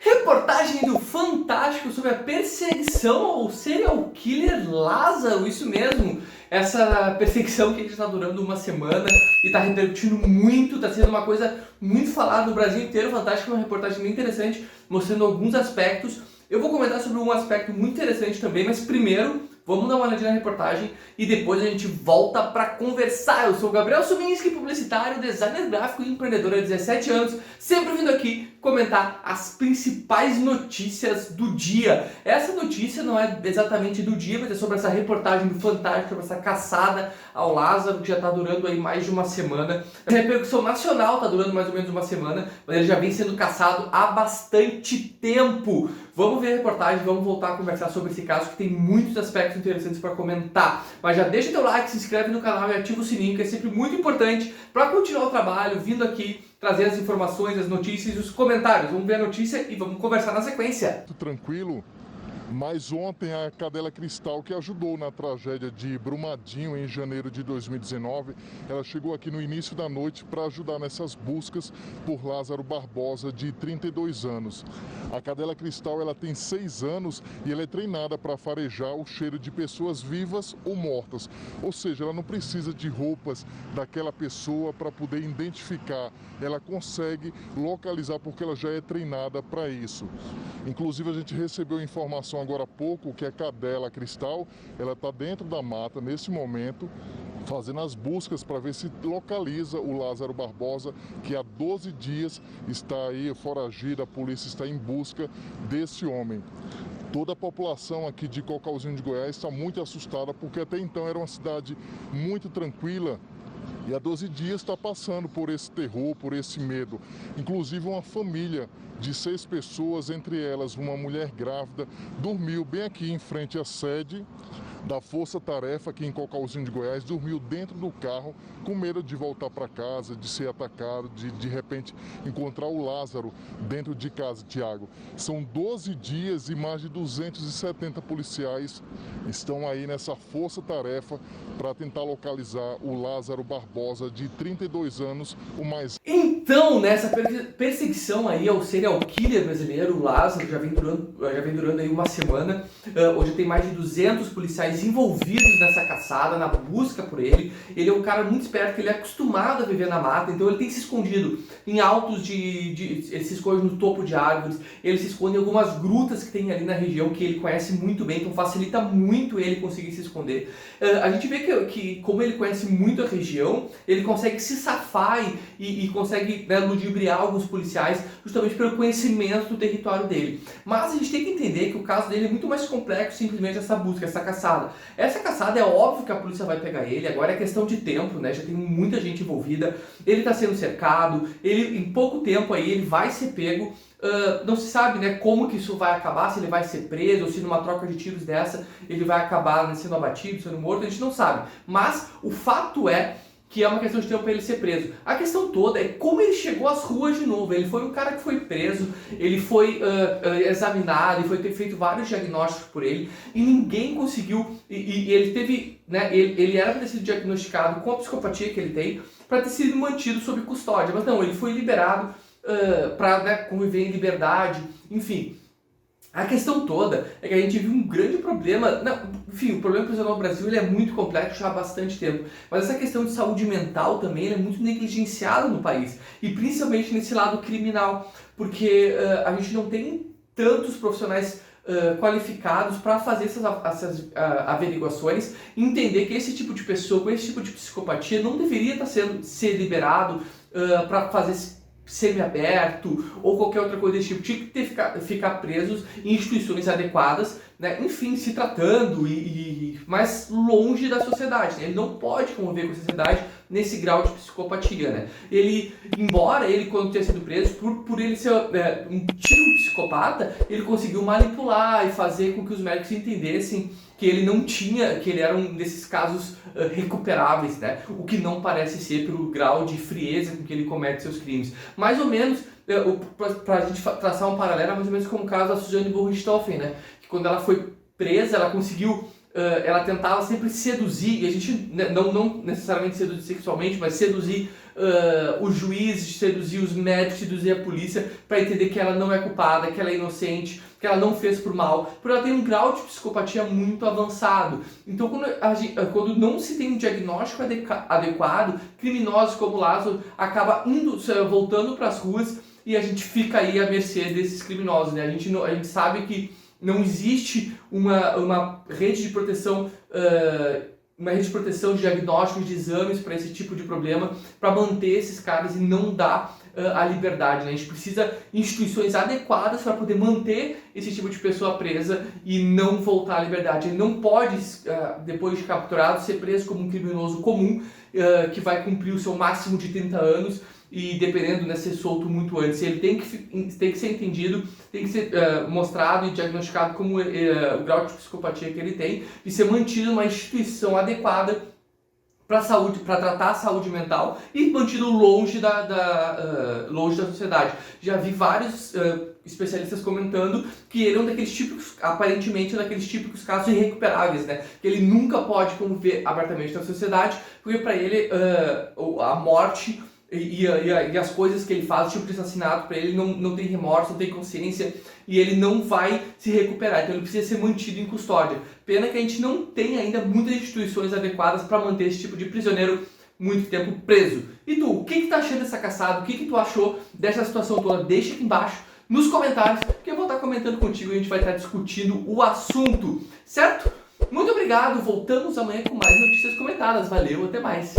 Reportagem do Fantástico sobre a perseguição ao serial killer Lázaro, isso mesmo. Essa perseguição que está durando uma semana e está repercutindo muito, está sendo uma coisa muito falada no Brasil inteiro. Fantástico, uma reportagem bem interessante, mostrando alguns aspectos. Eu vou comentar sobre um aspecto muito interessante também, mas primeiro vamos dar uma olhadinha na reportagem e depois a gente volta para conversar. Eu sou o Gabriel Suminski, publicitário, designer gráfico e empreendedor há 17 anos, sempre vindo aqui comentar as principais notícias do dia. Essa notícia não é exatamente do dia, mas é sobre essa reportagem do Fantástico, sobre essa caçada ao Lázaro, que já está durando aí mais de uma semana. A repercussão nacional está durando mais ou menos uma semana, mas ele já vem sendo caçado há bastante tempo. Vamos ver a reportagem, vamos voltar a conversar sobre esse caso, que tem muitos aspectos interessantes para comentar. Mas já deixa teu like, se inscreve no canal e ativa o sininho, que é sempre muito importante para continuar o trabalho, vindo aqui trazer as informações, as notícias e os comentários. Vamos ver a notícia e vamos conversar na sequência. Tranquilo, mas ontem a Cadela Cristal, que ajudou na tragédia de Brumadinho em janeiro de 2019, ela chegou aqui no início da noite para ajudar nessas buscas por Lázaro Barbosa, de 32 anos. A Cadela Cristal, ela tem 6 anos e ela é treinada para farejar o cheiro de pessoas vivas ou mortas. Ou seja, ela não precisa de roupas daquela pessoa para poder identificar. Ela consegue localizar porque ela já é treinada para isso. Inclusive, a gente recebeu informação agora há pouco que a Cadela Cristal, ela está dentro da mata nesse momento, fazendo as buscas para ver se localiza o Lázaro Barbosa, que há 12 dias está aí foragido, a polícia está em busca desse homem. Toda a população aqui de Cocalzinho de Goiás está muito assustada, porque até então era uma cidade muito tranquila, e há 12 dias está passando por esse terror, por esse medo. Inclusive uma família de 6 pessoas, entre elas uma mulher grávida, dormiu bem aqui em frente à sede da Força Tarefa aqui em Cocalzinho de Goiás, dormiu dentro do carro com medo de voltar para casa, de ser atacado, de repente encontrar o Lázaro dentro de casa, Tiago. São 12 dias e mais de 270 policiais estão aí nessa Força Tarefa para tentar localizar o Lázaro Barbosa, de 32 anos, o mais... Então, nessa perseguição aí ao serial killer brasileiro, o Lázaro, já vem durando aí uma semana. Hoje tem mais de 200 policiais envolvidos nessa caçada, na busca por ele. Ele é um cara muito esperto, que ele é acostumado a viver na mata, então ele tem se escondido em altos ele se esconde no topo de árvores, ele se esconde em algumas grutas que tem ali na região, que ele conhece muito bem, então facilita muito ele conseguir se esconder. A gente vê que como ele conhece muito a região, ele consegue se safar e consegue, né, ludibriar alguns policiais justamente pelo conhecimento do território dele. Mas a gente tem que entender que o caso dele é muito mais complexo, simplesmente essa busca, essa caçada. Essa caçada é óbvio que a polícia vai pegar ele, agora é questão de tempo, né? Já tem muita gente envolvida, ele está sendo cercado, ele em pouco tempo aí ele vai ser pego. Não se sabe, né, como que isso vai acabar, se ele vai ser preso ou se numa troca de tiros dessa ele vai acabar, né, sendo abatido, sendo morto, a gente não sabe. Mas o fato é que é uma questão de tempo para ele ser preso. A questão toda é como ele chegou às ruas de novo. Ele foi um cara que foi preso, ele foi examinado e foi ter feito vários diagnósticos por ele e ninguém conseguiu. E ele teve, né, ele era para ter sido diagnosticado com a psicopatia que ele tem, para ter sido mantido sob custódia, mas não, ele foi liberado para, né, conviver em liberdade, enfim. A questão toda é que a gente viu um grande problema, enfim, o problema prisional no Brasil ele é muito complexo já há bastante tempo, mas essa questão de saúde mental também é muito negligenciada no país, e principalmente nesse lado criminal, porque a gente não tem tantos profissionais qualificados para fazer essas averiguações, entender que esse tipo de pessoa com esse tipo de psicopatia não deveria estar ser liberado para fazer semiaberto ou qualquer outra coisa desse tipo. Tinha que ficar presos em instituições adequadas, né? Enfim, se tratando e mais longe da sociedade, né? Ele não pode conviver com a sociedade nesse grau de psicopatia, né? Ele, embora ele, quando tenha sido preso, por ele ser um psicopata, ele conseguiu manipular e fazer com que os médicos entendessem que ele não tinha, que ele era um desses casos recuperáveis, né? O que não parece ser pelo grau de frieza com que ele comete seus crimes. Mais ou menos, para a gente traçar um paralelo, é mais ou menos como o caso da Suzane von Richthofen, né? Que quando ela foi presa, ela conseguiu, ela tentava sempre seduzir, e a gente não necessariamente seduzir sexualmente, mas seduzir o juiz, de seduzir os médicos, de seduzir a polícia para entender que ela não é culpada, que ela é inocente, que ela não fez por mal, porque ela tem um grau de psicopatia muito avançado. Então, quando não se tem um diagnóstico adequado, criminosos como o Lázaro acaba voltando para as ruas e a gente fica aí à mercê desses criminosos, né? A gente sabe que não existe uma rede de proteção, de diagnósticos, de exames para esse tipo de problema, para manter esses caras e não dar a liberdade, né? A gente precisa de instituições adequadas para poder manter esse tipo de pessoa presa e não voltar à liberdade. Ele não pode, depois de capturado, ser preso como um criminoso comum que vai cumprir o seu máximo de 30 anos e, dependendo, né, ser solto muito antes. Ele tem que ser entendido, tem que ser mostrado e diagnosticado como o grau de psicopatia que ele tem e ser mantido numa instituição adequada para tratar a saúde mental e mantido longe longe da sociedade. Já vi vários especialistas comentando que ele é um daqueles típicos, aparentemente, daqueles típicos casos irrecuperáveis, né? Que ele nunca pode conviver abertamente na sociedade, porque para ele a morte e as coisas que ele faz, tipo de assassinato, para ele não tem remorso, não tem consciência e ele não vai se recuperar. Então ele precisa ser mantido em custódia. Pena que a gente não tem ainda muitas instituições adequadas para manter esse tipo de prisioneiro muito tempo preso. E tu, o que tá achando dessa caçada? O que tu achou dessa situação toda? Deixa aqui embaixo nos comentários, que eu vou estar comentando contigo e a gente vai estar discutindo o assunto, certo? Muito obrigado, voltamos amanhã com mais notícias comentadas. Valeu, até mais!